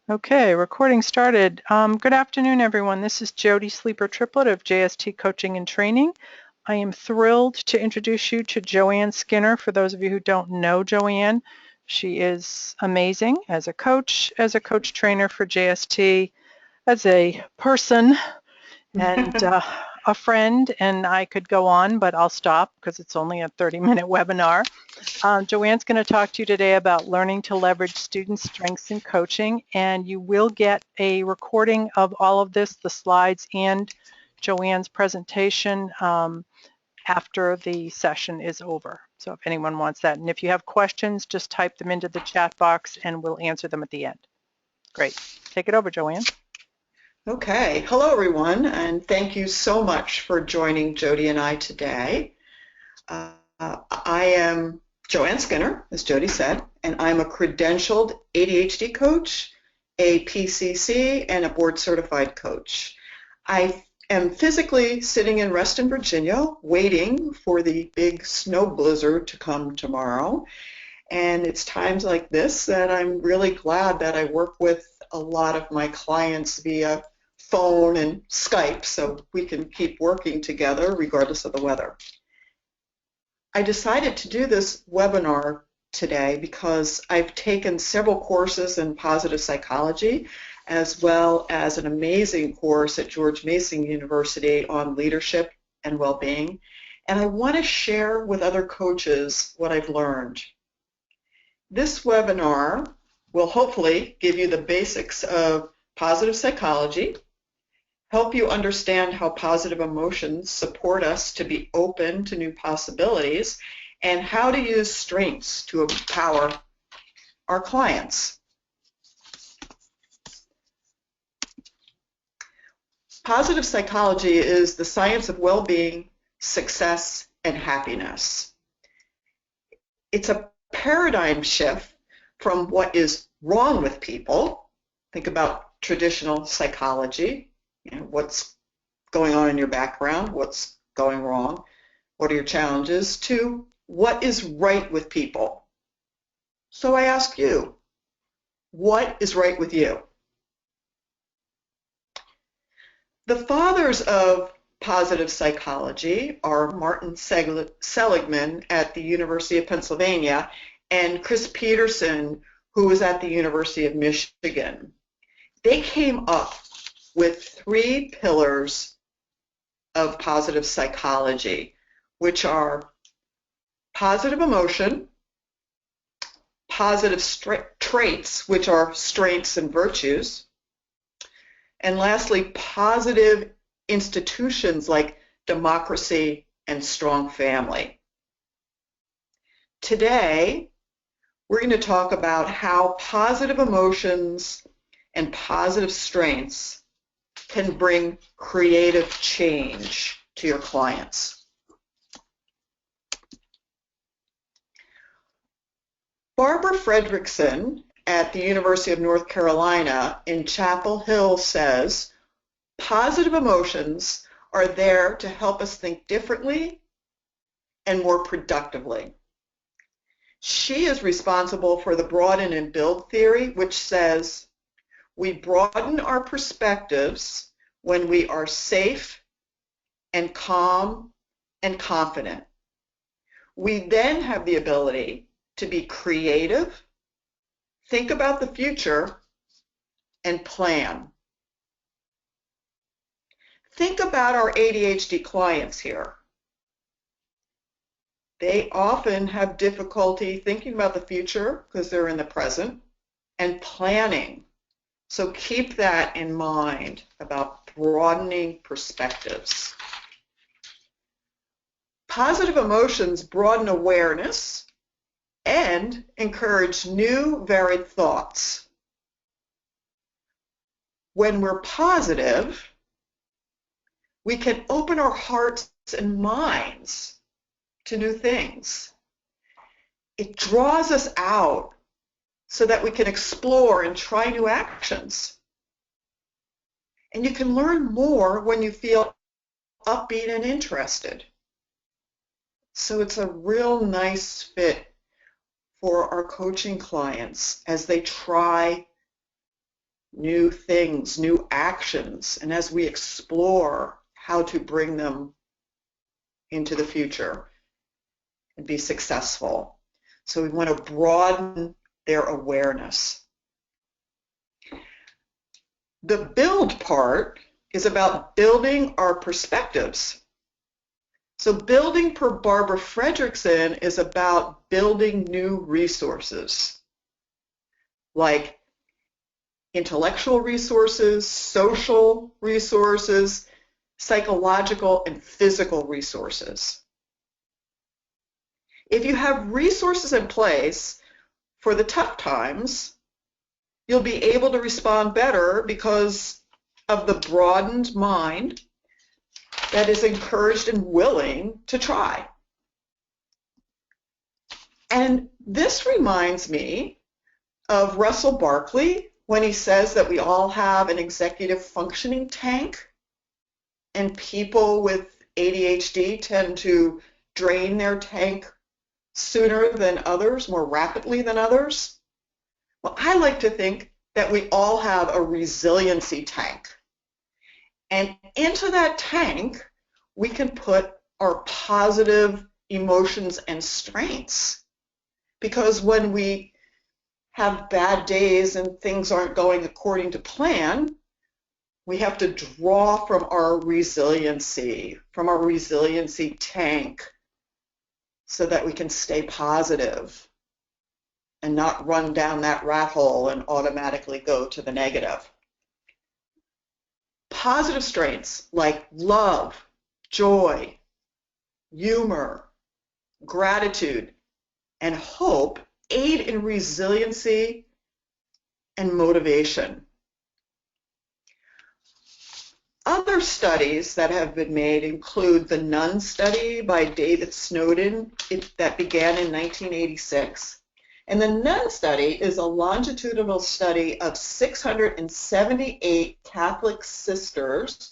Okay, recording started. Good afternoon, everyone. This is Jody Sleeper Triplet of JST Coaching and Training. I am thrilled to introduce you to Joanne Skinner. For those of you who don't know Joanne, she is amazing as a coach trainer for JST, as a person, and a friend, and I could go on, but I'll stop because it's only a 30-minute webinar. Joanne's going to talk to you today about learning to leverage student strengths in coaching, and you will get a recording of all of this, the slides and Joanne's presentation after the session is over. So if anyone wants that, and if you have questions, just type them into the chat box and we'll answer them at the end. Great. Take it over, Joanne. Okay. Hello, everyone, and thank you so much for joining Jody and I today. I am Joanne Skinner, as Jody said, and I'm a credentialed ADHD coach, a PCC, and a board-certified coach. I am physically sitting in Reston, Virginia, waiting for the big snow blizzard to come tomorrow. And it's times like this that I'm really glad that I work with a lot of my clients via phone and Skype so we can keep working together regardless of the weather. I decided to do this webinar today because I've taken several courses in positive psychology as well as an amazing course at George Mason University on leadership and well-being, and I want to share with other coaches what I've learned. This webinar will hopefully give you the basics of positive psychology, help you understand how positive emotions support us to be open to new possibilities, and how to use strengths to empower our clients. Positive psychology is the science of well-being, success, and happiness. It's a paradigm shift from what is wrong with people. Think about traditional psychology. What's going on in your background, what's going wrong, what are your challenges, to what is right with people. So I ask you, what is right with you? The fathers of positive psychology are Martin Seligman at the University of Pennsylvania and Chris Peterson, who was at the University of Michigan. They came up with 3 pillars of positive psychology, which are positive emotion, positive traits, which are strengths and virtues, and lastly, positive institutions like democracy and strong family. Today, we're going to talk about how positive emotions and positive strengths can bring creative change to your clients. Barbara Fredrickson at the University of North Carolina in Chapel Hill says, positive emotions are there to help us think differently and more productively. She is responsible for the broaden and build theory, which says, we broaden our perspectives when we are safe and calm and confident. We then have the ability to be creative, think about the future, and plan. Think about our ADHD clients here. They often have difficulty thinking about the future because they're in the present and planning. So keep that in mind about broadening perspectives. Positive emotions broaden awareness and encourage new, varied thoughts. When we're positive, we can open our hearts and minds to new things. It draws us out so that we can explore and try new actions. And you can learn more when you feel upbeat and interested. So it's a real nice fit for our coaching clients as they try new things, new actions, and as we explore how to bring them into the future and be successful. So we want to broaden their awareness. The build part is about building our perspectives. So building per Barbara Fredrickson is about building new resources, like intellectual resources, social resources, psychological and physical resources. If you have resources in place for the tough times, you'll be able to respond better because of the broadened mind that is encouraged and willing to try. And this reminds me of Russell Barkley when he says that we all have an executive functioning tank, and people with ADHD tend to drain their tank sooner than others, more rapidly than others. Well, I like to think that we all have a resiliency tank. And into that tank, we can put our positive emotions and strengths. Because when we have bad days and things aren't going according to plan, we have to draw from our resiliency tank, so that we can stay positive and not run down that rat hole and automatically go to the negative. Positive strengths like love, joy, humor, gratitude, and hope aid in resiliency and motivation. Other studies that have been made include the NUN study by David Snowden that began in 1986. And the NUN study is a longitudinal study of 678 Catholic sisters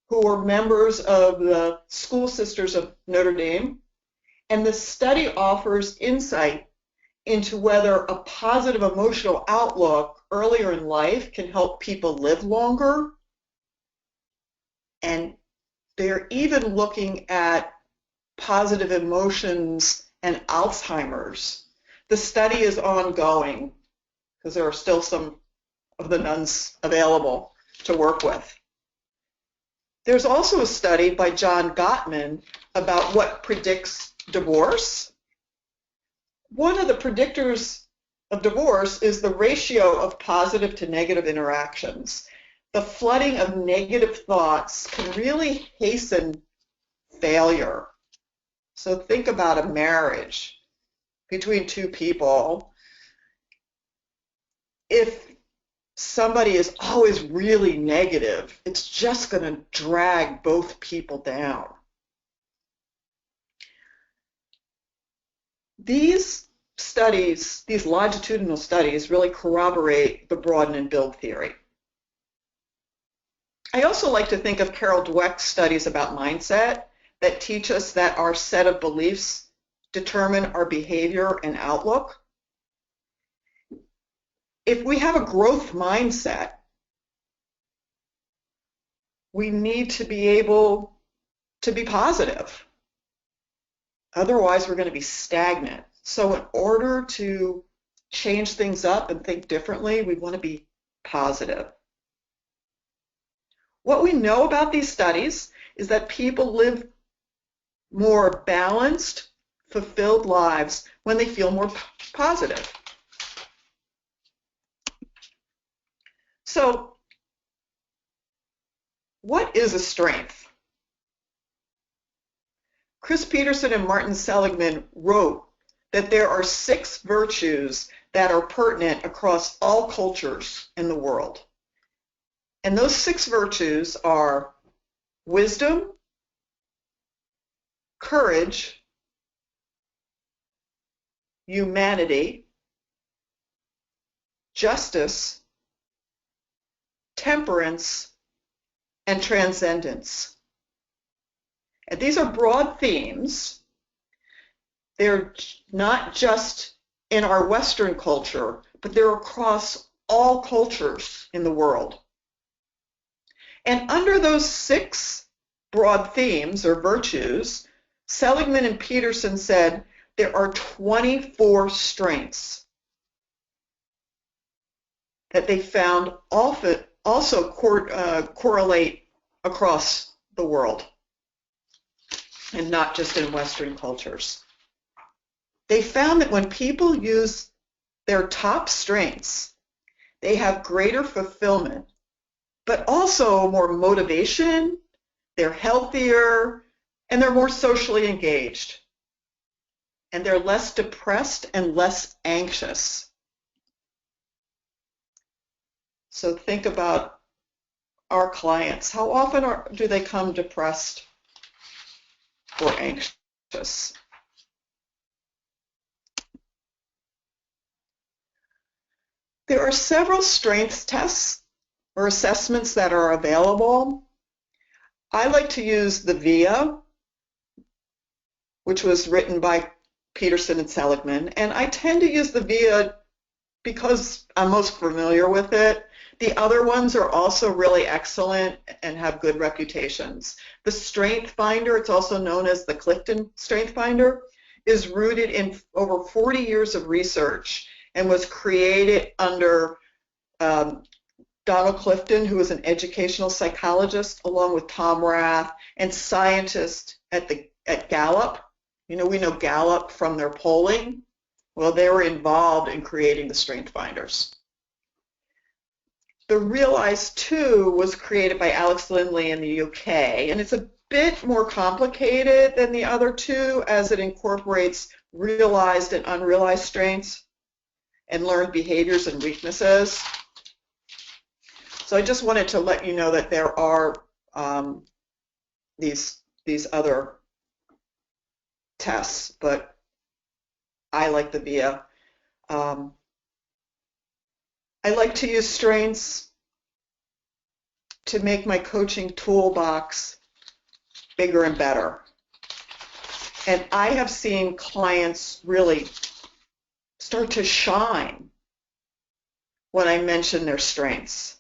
who were members of the School Sisters of Notre Dame. And the study offers insight into whether a positive emotional outlook earlier in life can help people live longer. And they're even looking at positive emotions and Alzheimer's. The study is ongoing because there are still some of the nuns available to work with. There's also a study by John Gottman about what predicts divorce. One of the predictors of divorce is the ratio of positive to negative interactions. The flooding of negative thoughts can really hasten failure. So think about a marriage between two people. If somebody is always really negative, it's just going to drag both people down. These studies, these longitudinal studies, really corroborate the broaden and build theory. I also like to think of Carol Dweck's studies about mindset that teach us that our set of beliefs determine our behavior and outlook. If we have a growth mindset, we need to be able to be positive. Otherwise, we're going to be stagnant. So in order to change things up and think differently, we want to be positive. What we know about these studies is that people live more balanced, fulfilled lives when they feel more positive. So, what is a strength? Chris Peterson and Martin Seligman wrote that there are 6 virtues that are pertinent across all cultures in the world. And those 6 virtues are wisdom, courage, humanity, justice, temperance, and transcendence. And these are broad themes. They're not just in our Western culture, but they're across all cultures in the world. And under those 6 broad themes or virtues, Seligman and Peterson said there are 24 strengths that they found also correlate across the world and not just in Western cultures. They found that when people use their top strengths, they have greater fulfillment, but also more motivation, they're healthier, and they're more socially engaged. And they're less depressed and less anxious. So think about our clients. How often do they come depressed or anxious? There are several strengths tests or assessments that are available. I like to use the VIA, which was written by Peterson and Seligman, and I tend to use the VIA because I'm most familiar with it. The other ones are also really excellent and have good reputations. The Strength Finder, it's also known as the Clifton Strength Finder, is rooted in over 40 years of research and was created under Donald Clifton, who was an educational psychologist, along with Tom Rath and scientists at Gallup. You know, we know Gallup from their polling. Well, they were involved in creating the Strength Finders. The Realize 2 was created by Alex Lindley in the UK, and it's a bit more complicated than the other 2 as it incorporates realized and unrealized strengths and learned behaviors and weaknesses. So I just wanted to let you know that there are these other tests, but I like the VIA. I like to use strengths to make my coaching toolbox bigger and better. And I have seen clients really start to shine when I mention their strengths.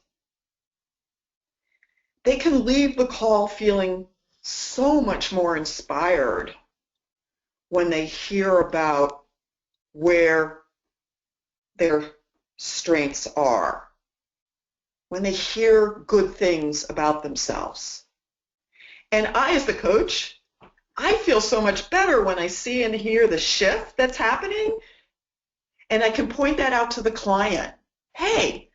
They can leave the call feeling so much more inspired when they hear about where their strengths are, when they hear good things about themselves. And I, as the coach, I feel so much better when I see and hear the shift that's happening, and I can point that out to the client. Hey,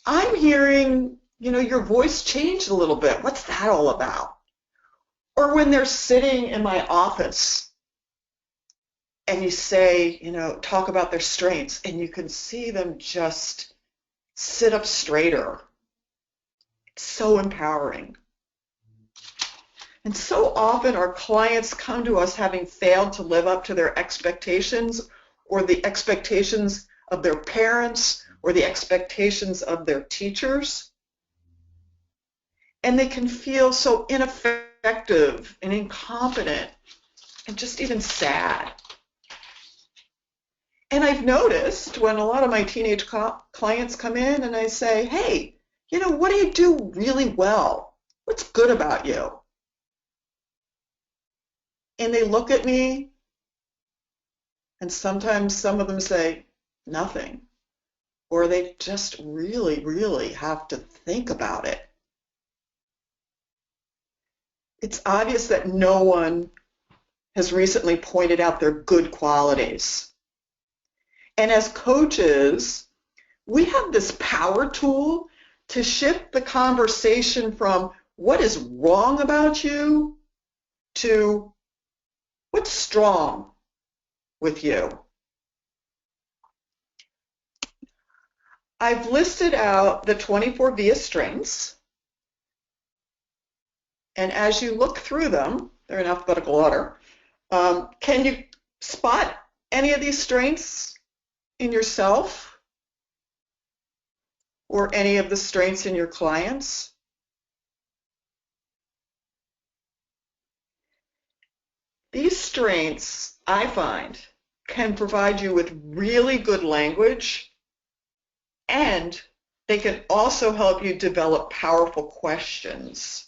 I'm hearing, your voice changed a little bit. What's that all about? Or when they're sitting in my office and you say, talk about their strengths, and you can see them just sit up straighter. It's so empowering. And so often our clients come to us having failed to live up to their expectations or the expectations of their parents or the expectations of their teachers. And they can feel so ineffective and incompetent and just even sad. And I've noticed when a lot of my teenage clients come in and I say, hey, what do you do really well? What's good about you? And they look at me, and sometimes some of them say, nothing. Or they just really, really have to think about it. It's obvious that no one has recently pointed out their good qualities. And as coaches, we have this power tool to shift the conversation from what is wrong about you to what's strong with you. I've listed out the 24 VIA strengths, and as you look through them, they're in alphabetical order, can you spot any of these strengths in yourself or any of the strengths in your clients? These strengths, I find, can provide you with really good language and They can also help you develop powerful questions.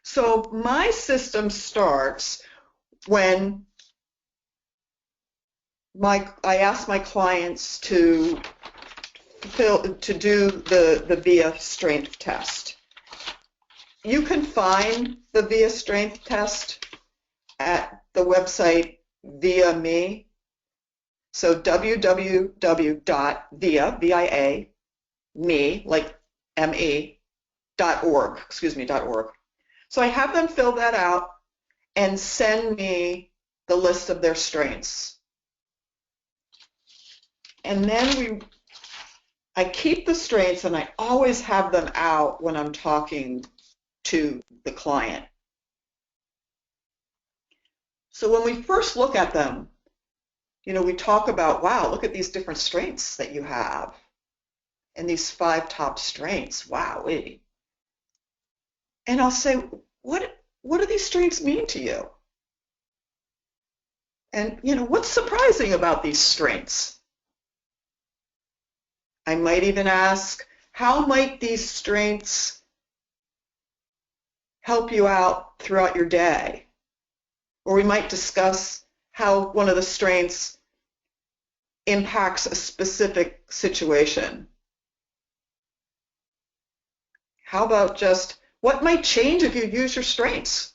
So my system starts when I ask my clients to do the VIA strength test. You can find the VIA strength test at the website VIA Me. So www.via, V-I-A, me, like M-E, .org, .org. So I have them fill that out and send me the list of their strengths. And then I keep the strengths, and I always have them out when I'm talking to the client. So when we first look at them, we talk about, wow, look at these different strengths that you have, and these 5 top strengths, wowee. And I'll say, what do these strengths mean to you? And, what's surprising about these strengths? I might even ask, how might these strengths help you out throughout your day? Or we might discuss how one of the strengths impacts a specific situation. How about just what might change if you use your strengths?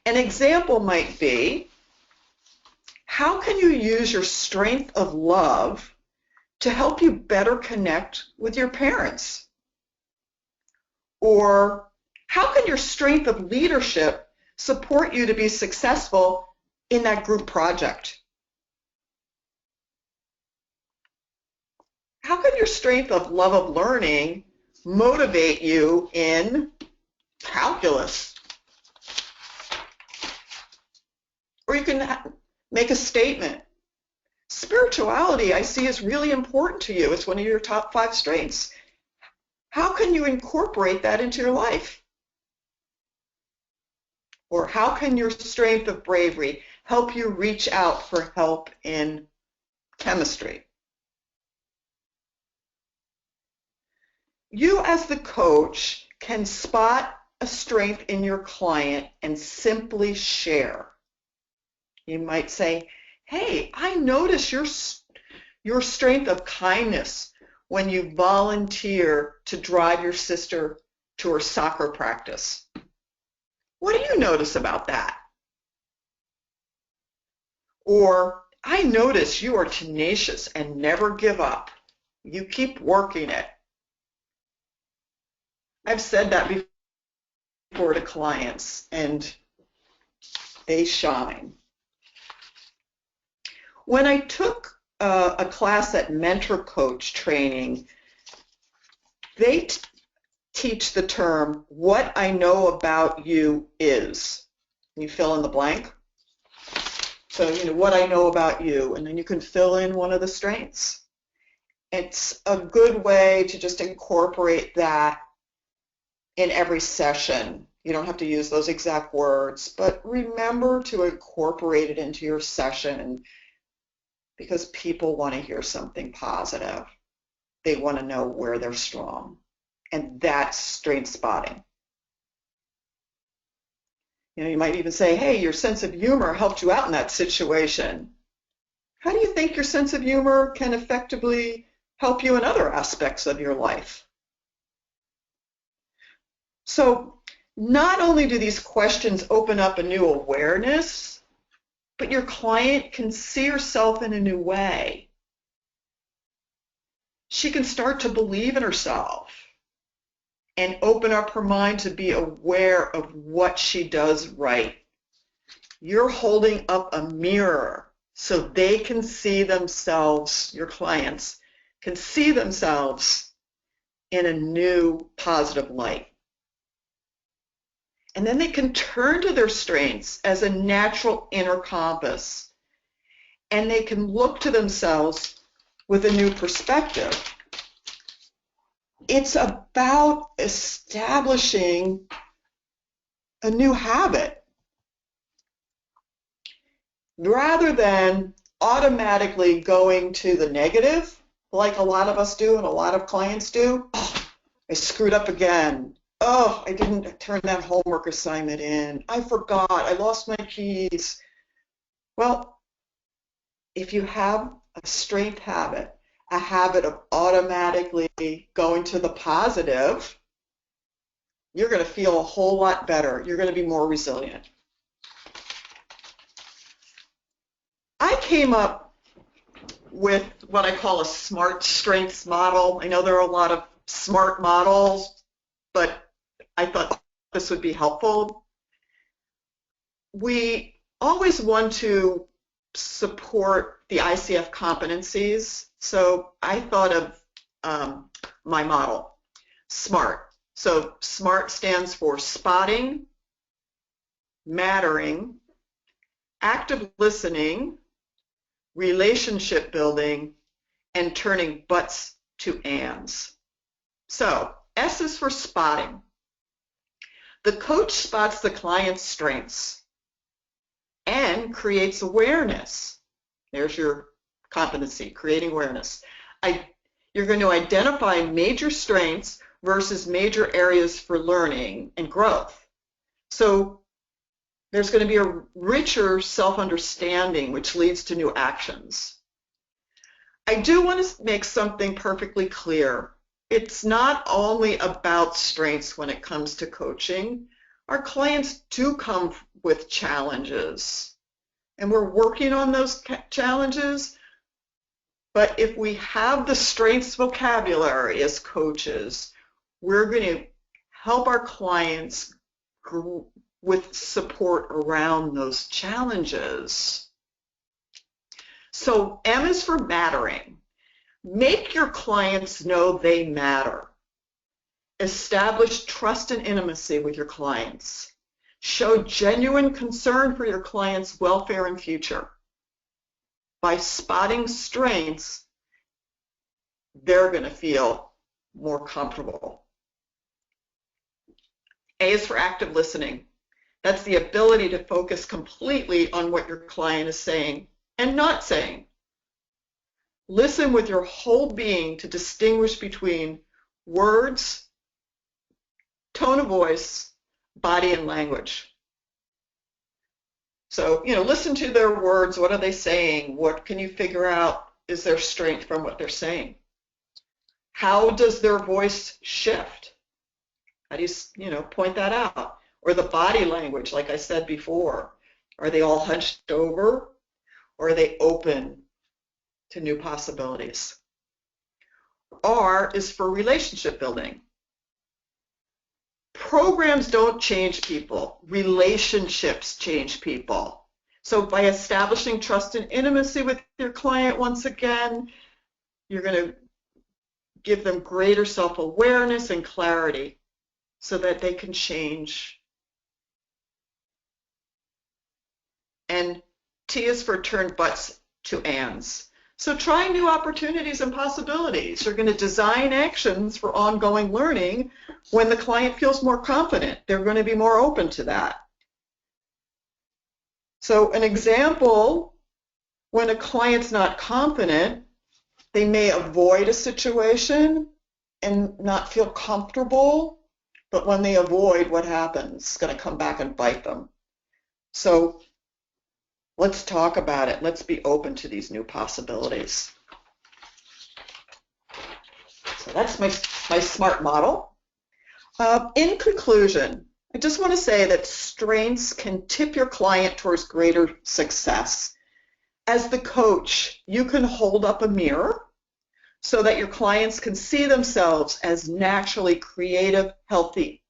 An example might be, how can you use your strength of love to help you better connect with your parents? Or how can your strength of leadership support you to be successful in that group project? How can your strength of love of learning motivate you in calculus? Or you can make a statement. Spirituality, I see, is really important to you. It's one of your top 5 strengths. How can you incorporate that into your life? Or how can your strength of bravery help you reach out for help in chemistry? You as the coach can spot a strength in your client and simply share. You might say, hey, I notice your strength of kindness when you volunteer to drive your sister to her soccer practice. What do you notice about that? Or, I notice you are tenacious and never give up. You keep working it. I've said that before to clients, and they shine. When I took a class at Mentor Coach training, they teach the term, what I know about you is. You fill in the blank. So, what I know about you, and then you can fill in one of the strengths. It's a good way to just incorporate that in every session. You don't have to use those exact words, but remember to incorporate it into your session, because people want to hear something positive. They want to know where they're strong, and that's strength spotting. You might even say, hey, your sense of humor helped you out in that situation. How do you think your sense of humor can effectively help you in other aspects of your life? So not only do these questions open up a new awareness, but your client can see herself in a new way. She can start to believe in herself and open up her mind to be aware of what she does right. You're holding up a mirror so they can see themselves, your clients can see themselves in a new positive light. And then they can turn to their strengths as a natural inner compass, and they can look to themselves with a new perspective. It's about establishing a new habit rather than automatically going to the negative, like a lot of us do and a lot of clients do. Oh, I screwed up again. Oh, I didn't turn that homework assignment in. I forgot. I lost my keys. Well, if you have a strength habit, a habit of automatically going to the positive, you're going to feel a whole lot better. You're going to be more resilient. I came up with what I call a SMART strengths model. I know there are a lot of SMART models, but I thought this would be helpful. We always want to support the ICF competencies, so I thought of my model, SMART. So SMART stands for spotting, mattering, active listening, relationship building, and turning buts to ands. So S is for spotting. The coach spots the client's strengths and creates awareness. There's your competency, creating awareness. You're going to identify major strengths versus major areas for learning and growth. So there's going to be a richer self-understanding, which leads to new actions. I do want to make something perfectly clear. It's not only about strengths when it comes to coaching. Our clients do come with challenges, and we're working on those challenges. But if we have the strengths vocabulary as coaches, we're going to help our clients with support around those challenges. So M is for mattering. Make your clients know they matter. Establish trust and intimacy with your clients. Show genuine concern for your clients' welfare and future. By spotting strengths, they're going to feel more comfortable. A is for active listening. That's the ability to focus completely on what your client is saying and not saying. Listen with your whole being to distinguish between words, tone of voice, body, and language. So, listen to their words. What are they saying? What can you figure out is their strength from what they're saying? How does their voice shift? How do you, point that out? Or the body language, like I said before. Are they all hunched over? Or are they open to new possibilities? R is for relationship building. Programs don't change people. Relationships change people. So by establishing trust and intimacy with your client, once again, you're going to give them greater self-awareness and clarity so that they can change. And T is for turn butts to ands. So try new opportunities and possibilities. You're going to design actions for ongoing learning when the client feels more confident. They're going to be more open to that. So an example, when a client's not confident, they may avoid a situation and not feel comfortable, but when they avoid, what happens? It's going to come back and bite them. So let's talk about it. Let's be open to these new possibilities. So that's my SMART model. In conclusion, I just want to say that strengths can tip your client towards greater success. As the coach, you can hold up a mirror so that your clients can see themselves as naturally creative, healthy,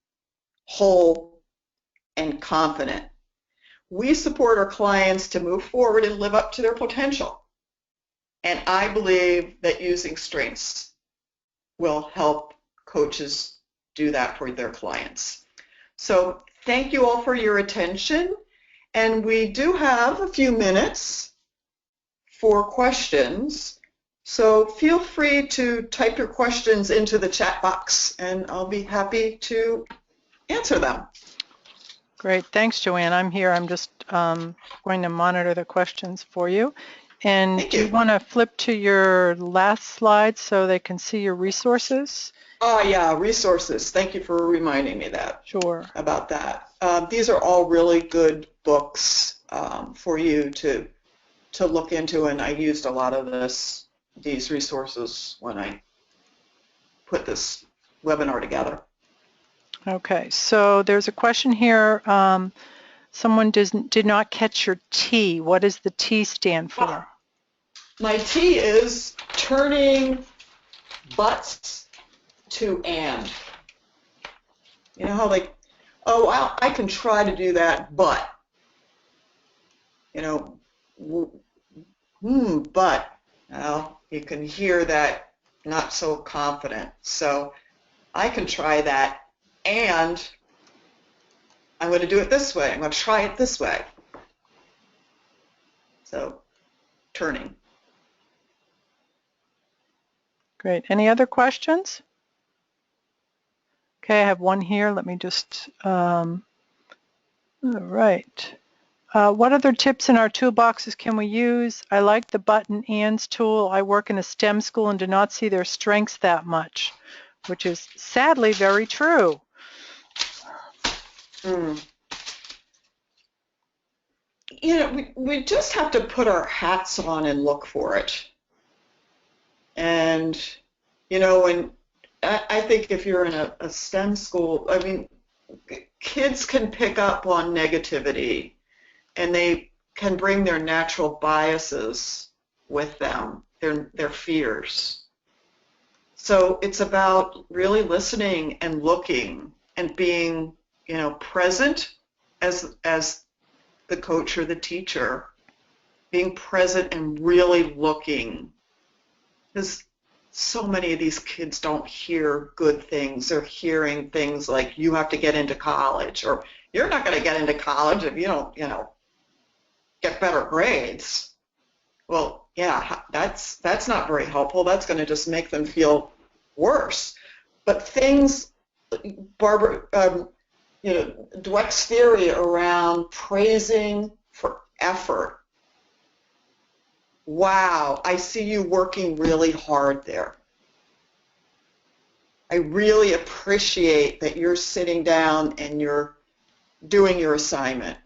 whole, and confident. We support our clients to move forward and live up to their potential. And I believe that using strengths will help coaches do that for their clients. So thank you all for your attention. And we do have a few minutes for questions. So feel free to type your questions into the chat box, and I'll be happy to answer them. Great. Thanks, Joanne. I'm here. I'm just going to monitor the questions for you. And Thank do you you. want to flip to your last slide so they can see your resources? Oh yeah, resources. Thank you for reminding me Sure. about that. These are all really good books for you to look into, and I used a lot of these resources when I put this webinar together. Okay, so there's a question here. Someone did not catch your T. What does the T stand for? My T is turning buts to and. You know how like, oh, well, I can try to do that, but, you know, but, well, you can hear that not so confident. So I can try that, and I'm going to do it this way. I'm going to try it this way. So turning. Great. Any other questions? Okay, I have one here. Let me just, all right. What other tips in our toolboxes can we use? I like the button ands tool. I work in a STEM school and do not see their strengths that much, which is sadly very true. You know, we just have to put our hats on and look for it. And, you know, when I think if you're in a STEM school, I mean, kids can pick up on negativity, and they can bring their natural biases with them, their fears. So it's about really listening and looking and being, you know, present as the coach or the teacher, being present and really looking. Because so many of these kids don't hear good things. They're hearing things like, you have to get into college, or you're not going to get into college if you don't, you know, get better grades. Well, yeah, that's not very helpful. That's going to just make them feel worse. But things, Barbara, you know, Dweck's theory around praising for effort. Wow, I see you working really hard there. I really appreciate that you're sitting down and you're doing your assignment.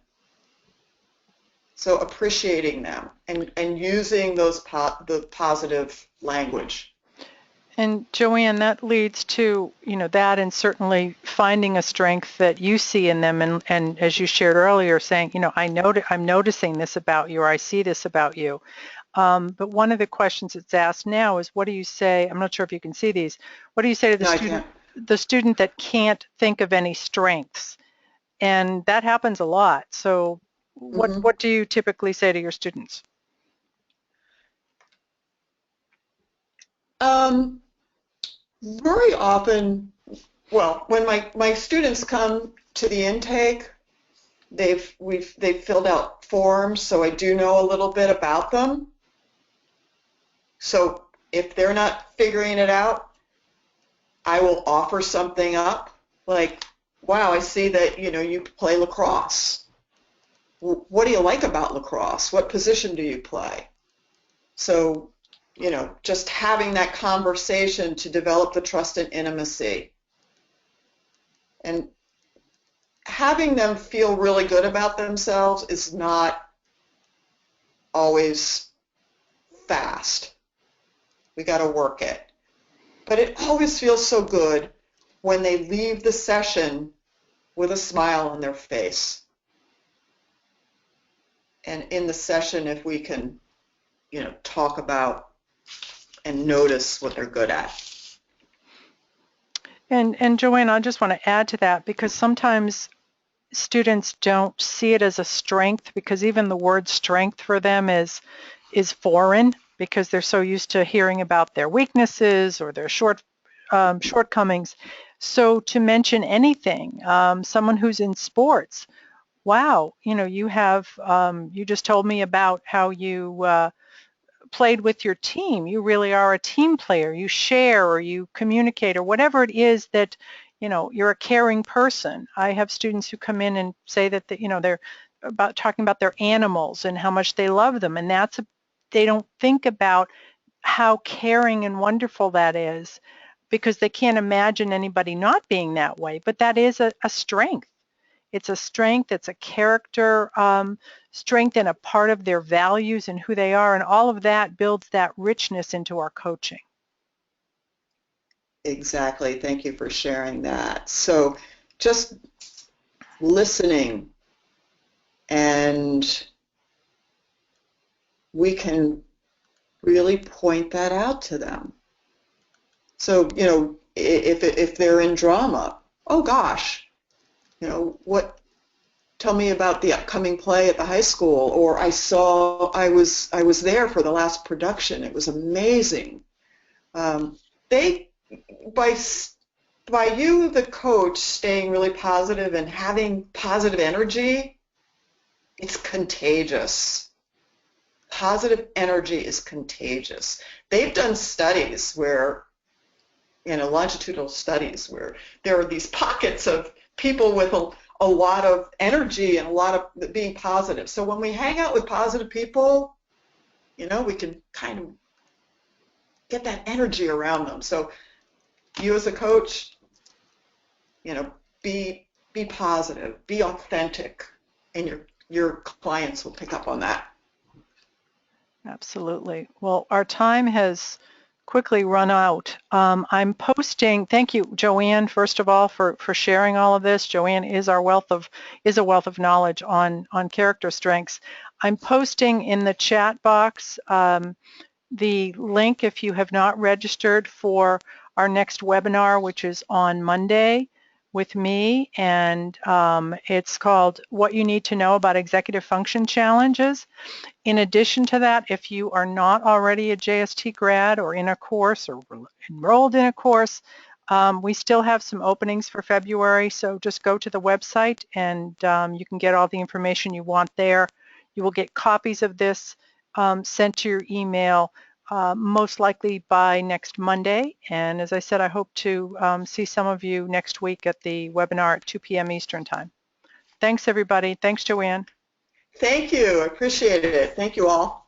So appreciating them and using the positive language. And Joanne, that leads to, you know, that and certainly finding a strength that you see in them. And as you shared earlier, saying, you know, I'm noticing this about you, or I see this about you. But one of the questions that's asked now is, what do you say? I'm not sure if you can see these. What do you say to the student that can't think of any strengths? And that happens a lot. So what do you typically say to your students? Very often, well, when my students come to the intake, they've filled out forms, so I do know a little bit about them. So if they're not figuring it out, I will offer something up, like, wow, I see that, you know, you play lacrosse. What do you like about lacrosse? What position do you play? So, you know, just having that conversation to develop the trust and intimacy. And having them feel really good about themselves is not always fast. We got to work it. But it always feels so good when they leave the session with a smile on their face. And in the session, if we can, you know, talk about and notice what they're good at. And Joanne, I just want to add to that, because sometimes students don't see it as a strength, because even the word strength for them is foreign, because they're so used to hearing about their weaknesses or their shortcomings. So to mention anything, someone who's in sports, wow, you know, you have, you just told me about how you played with your team. You really are a team player. You share, or you communicate, or whatever it is that, you know, you're a caring person. I have students who come in and say that, you know, they're talking about their animals and how much they love them, and that's they don't think about how caring and wonderful that is, because they can't imagine anybody not being that way. But that is a strength. It's a strength, it's a character strength and a part of their values and who they are, and all of that builds that richness into our coaching. Exactly. Thank you for sharing that. So just listening, and we can really point that out to them. So, you know, if they're in drama, oh gosh, you know, tell me about the upcoming play at the high school, or I was there for the last production. It was amazing. They by you, the coach, staying really positive and having positive energy, it's contagious. Positive energy is contagious. They've done studies where, you know, longitudinal studies where there are these pockets of people with a lot of energy and a lot of being positive. So when we hang out with positive people, you know, we can kind of get that energy around them. So you as a coach, you know, be positive, be authentic, and your clients will pick up on that. Absolutely. Well, our time has quickly run out. I'm posting, thank you, Joanne, first of all, for sharing all of this. Joanne is a wealth of knowledge on character strengths. I'm posting in the chat box the link if you have not registered for our next webinar, which is on Monday with me, and it's called What You Need to Know About Executive Function Challenges. In addition to that, if you are not already a JST grad or in a course or enrolled in a course, we still have some openings for February, so just go to the website and you can get all the information you want there. You will get copies of this sent to your email most likely by next Monday. And as I said, I hope to see some of you next week at the webinar at 2 p.m. Eastern Time. Thanks, everybody. Thanks, Joanne. Thank you. I appreciate it. Thank you all.